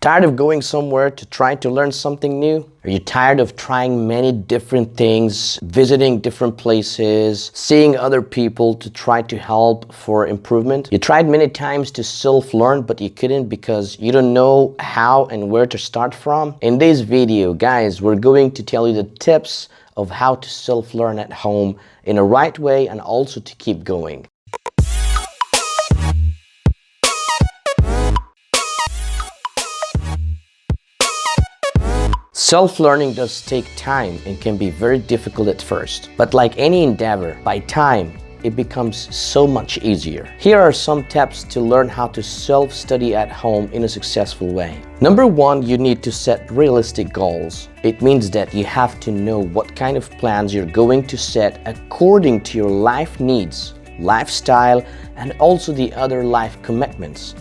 Tired of going somewhere to try to learn something new? Are you tired of trying many different things, visiting different places, seeing other people to try to help for improvement? You tried many times to self-learn, but you couldn't because you don't know how and where to start from? In this video, guys, we're going to tell you the tips of how to self-learn at home in a right way and also to keep going. Self-learning does take time and can be very difficult at first. But like any endeavor, by time, it becomes so much easier. Here are some tips to learn how to self-study at home in a successful way. Number one, you need to set realistic goals. It means that you have to know what kind of plans you're going to set according to your life needs, lifestyle, and also the other life commitments.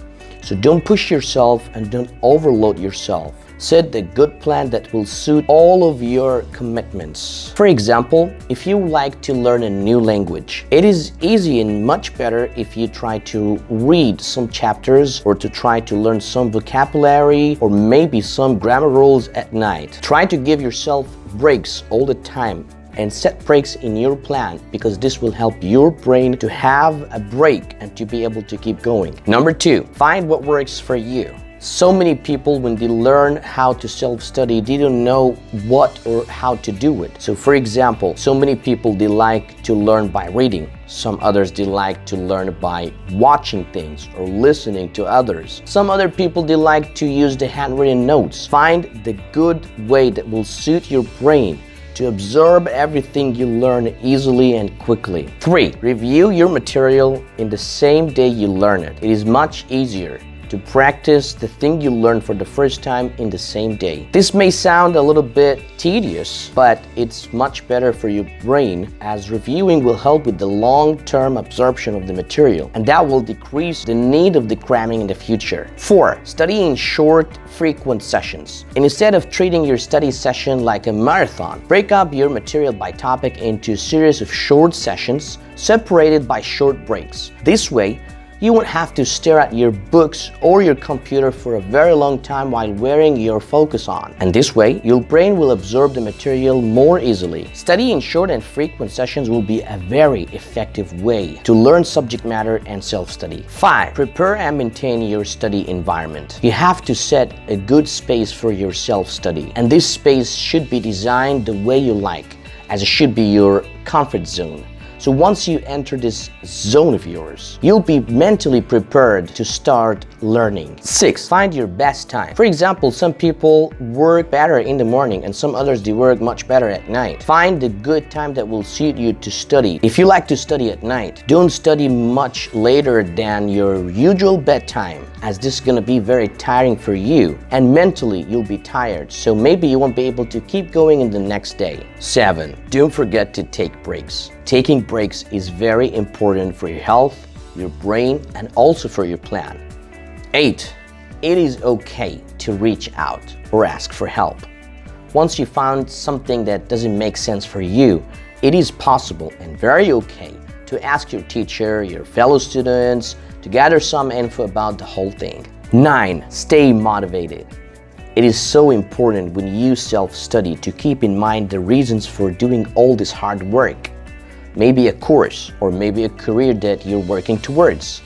So don't push yourself and don't overload yourself. Set the good plan that will suit all of your commitments. For example, if you like to learn a new language, it is easy and much better if you try to read some chapters or to try to learn some vocabulary or maybe some grammar rules at night. Try to give yourself breaks all the time and set breaks in your plan because this will help your brain to have a break and to be able to keep going. Number two, find what works for you. So many people, when they learn how to self-study, they don't know what or how to do it. So for example, so many people, they like to learn by reading. Some others, they like to learn by watching things or listening to others. Some other people, they like to use the handwritten notes. Find the good way that will suit your brain to absorb everything you learn easily and quickly. 3. Review your material in the same day you learn it. It is much easier to practice the thing you learned for the first time in the same day. This may sound a little bit tedious, but it's much better for your brain as reviewing will help with the long-term absorption of the material, and that will decrease the need of the cramming in the future. 4. Study in short, frequent sessions. And instead of treating your study session like a marathon, break up your material by topic into a series of short sessions separated by short breaks. This way, you won't have to stare at your books or your computer for a very long time while wearing your focus on. And this way, your brain will absorb the material more easily. Studying short and frequent sessions will be a very effective way to learn subject matter and self-study. 5. Prepare and maintain your study environment. You have to set a good space for your self-study. And this space should be designed the way you like, as it should be your comfort zone. So once you enter this zone of yours, you'll be mentally prepared to start learning. 6. Find your best time. For example, some people work better in the morning and some others, they work much better at night. Find the good time that will suit you to study. If you like to study at night, don't study much later than your usual bedtime, as this is going to be very tiring for you and mentally you'll be tired. So maybe you won't be able to keep going in the next day. 7. Don't forget to take breaks. Taking breaks is very important for your health, your brain, and also for your plan. 8. It is okay to reach out or ask for help. Once you found something that doesn't make sense for you, it is possible and very okay to ask your teacher, your fellow students, to gather some info about the whole thing. 9. Stay motivated. It is so important when you self-study to keep in mind the reasons for doing all this hard work. Maybe a course or maybe a career that you're working towards.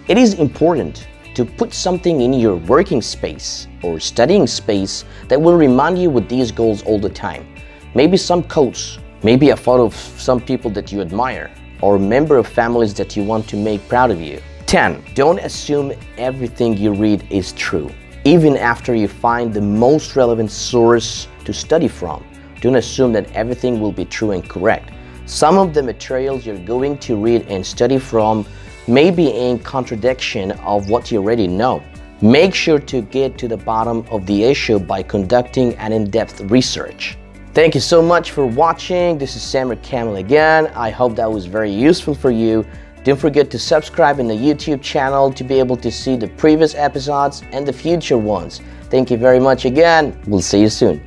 It is important to put something in your working space or studying space that will remind you with these goals all the time. Maybe some quotes, maybe a photo of some people that you admire, or a member of families that you want to make proud of you. 10. Don't assume everything you read is true. Even after you find the most relevant source to study from, don't assume that everything will be true and correct. Some of the materials you're going to read and study from may be in contradiction of what you already know. Make sure to get to the bottom of the issue by conducting an in-depth research. Thank you so much for watching. This is Kamel again. I hope that was very useful for you. Don't forget to subscribe in the YouTube channel to be able to see the previous episodes and the future ones. Thank you very much again. We'll see you soon.